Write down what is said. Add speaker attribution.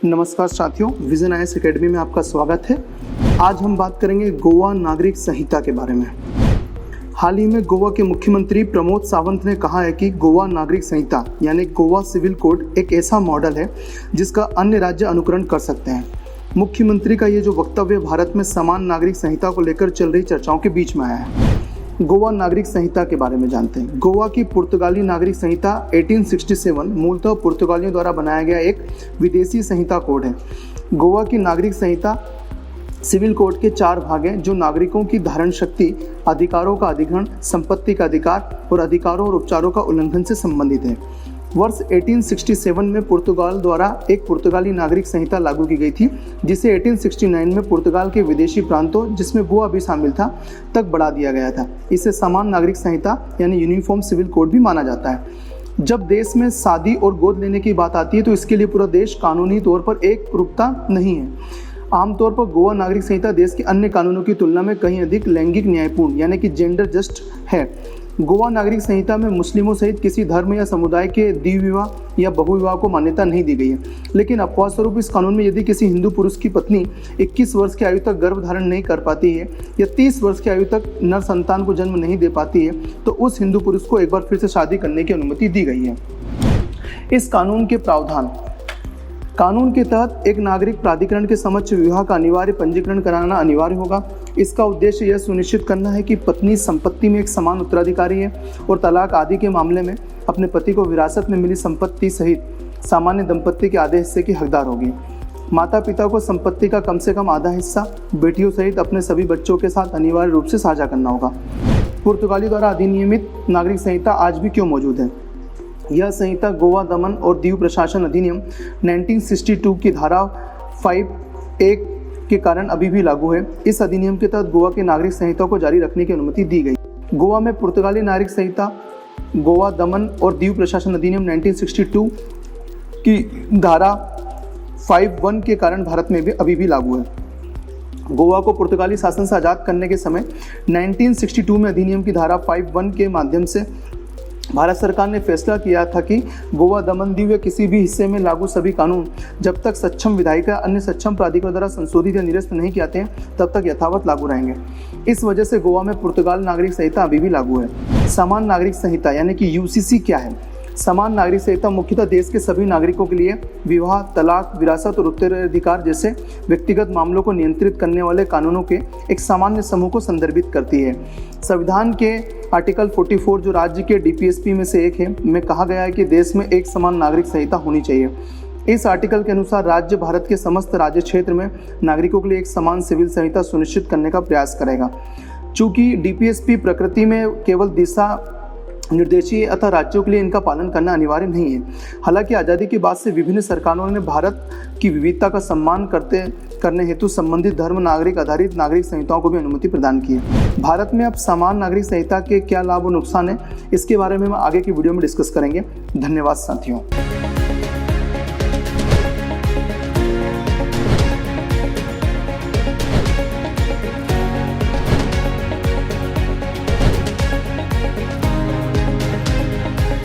Speaker 1: नमस्कार साथियों, vision IAS academy में आपका स्वागत है। आज हम बात करेंगे गोवा नागरिक संहिता के बारे में। हाल ही में गोवा के मुख्यमंत्री प्रमोद सावंत ने कहा है कि गोवा नागरिक संहिता यानी गोवा सिविल कोड एक ऐसा मॉडल है जिसका अन्य राज्य अनुकरण कर सकते हैं। मुख्यमंत्री का ये जो वक्तव्य भारत में समान नागरिक संहिता को लेकर चल रही चर्चाओं के बीच में आया है। गोवा नागरिक संहिता के बारे में जानते हैं। गोवा की पुर्तगाली नागरिक संहिता 1867 मूलतः पुर्तगालियों द्वारा बनाया गया एक विदेशी संहिता कोड है। गोवा की नागरिक संहिता सिविल कोड के 4 भाग हैं जो नागरिकों की धारण शक्ति, अधिकारों का अधिग्रहण, संपत्ति का अधिकार और अधिकारों और उपचारों का उल्लंघन से संबंधित है। वर्ष 1867 में पुर्तगाल द्वारा एक पुर्तगाली नागरिक संहिता लागू की गई थी, जिसे 1869 में पुर्तगाल के विदेशी प्रांतों, जिसमें गोवा भी शामिल था, तक बढ़ा दिया गया था। इसे समान नागरिक संहिता यानी यूनिफॉर्म सिविल कोड भी माना जाता है। जब देश में शादी और गोद लेने की बात आती है तो इसके लिए पूरा देश कानूनी तौर पर एक रूपता नहीं है। आमतौर पर गोवा नागरिक संहिता देश के अन्य कानूनों की तुलना में कहीं अधिक लैंगिक न्यायपूर्ण यानी कि जेंडर जस्ट है। गोवा नागरिक संहिता में मुस्लिमों सहित किसी धर्म या समुदाय के द्विविवाह या बहुविवाह को मान्यता नहीं दी गई है। लेकिन अपवाद स्वरूप इस कानून में यदि किसी हिंदू पुरुष की पत्नी 21 वर्ष की आयु तक गर्भ धारण नहीं कर पाती है या 30 वर्ष की आयु तक नर संतान को जन्म नहीं दे पाती है तो उस हिंदू पुरुष को एक बार फिर से शादी करने की अनुमति दी गई है। इस कानून के प्रावधान कानून के तहत एक नागरिक प्राधिकरण के समक्ष विवाह का अनिवार्य पंजीकरण कराना अनिवार्य होगा। इसका उद्देश्य यह सुनिश्चित करना है कि पत्नी संपत्ति में एक समान उत्तराधिकारी है और तलाक आदि के मामले में अपने पति को विरासत में मिली संपत्ति सहित सामान्य दंपत्ति के आधे हिस्से की हकदार होगी। माता पिता को संपत्ति का कम से कम आधा हिस्सा बेटियों सहित अपने सभी बच्चों के साथ अनिवार्य रूप से साझा करना होगा। पुर्तगाली द्वारा अधिनियमित नागरिक संहिता आज भी क्यों मौजूद है? यह संहिता गोवा दमन और दीव प्रशासन अधिनियम 1962 की धारा 5(1) के कारण अभी भी लागू है। इस अधिनियम के तहत गोवा के नागरिक संहिता को जारी रखने की अनुमति दी गई। गोवा में पुर्तगाली नागरिक संहिता गोवा दमन और दीव प्रशासन अधिनियम 1962 की धारा 5(1) के कारण भारत में भी अभी भी लागू है। गोवा को पुर्तगाली शासन से आज़ाद करने के समय 1962 में अधिनियम की धारा 5(1) के माध्यम से भारत सरकार ने फैसला किया था कि गोवा दमन दीव या किसी भी हिस्से में लागू सभी कानून जब तक सक्षम विधायिका अन्य सक्षम प्राधिकरण द्वारा संशोधित या निरस्त नहीं किए जाते हैं तब तक यथावत लागू रहेंगे। इस वजह से गोवा में पुर्तगाल नागरिक संहिता अभी भी लागू है। समान नागरिक संहिता यानी कि यूसीसी क्या है? समान नागरिक संहिता मुख्यतः देश के सभी नागरिकों के लिए विवाह, तलाक, विरासत और उत्तराधिकार जैसे व्यक्तिगत मामलों को नियंत्रित करने वाले कानूनों के एक सामान्य समूह को संदर्भित करती है। संविधान के आर्टिकल 44 जो राज्य के डीपीएसपी में से एक है में कहा गया है कि देश में एक समान नागरिक संहिता होनी चाहिए। इस आर्टिकल के अनुसार राज्य भारत के समस्त राज्य क्षेत्र में नागरिकों के लिए एक समान सिविल संहिता सुनिश्चित करने का प्रयास करेगा। चूँकि डीपीएसपी प्रकृति में केवल दिशा निर्देशीय अतः राज्यों के लिए इनका पालन करना अनिवार्य नहीं है। हालांकि आज़ादी के बाद से विभिन्न सरकारों ने भारत की विविधता का सम्मान करने हेतु संबंधित धर्म नागरिक आधारित नागरिक संहिताओं को भी अनुमति प्रदान की है। भारत में अब समान नागरिक संहिता के क्या लाभ और नुकसान है, इसके बारे में हम आगे की वीडियो में डिस्कस करेंगे। धन्यवाद साथियों।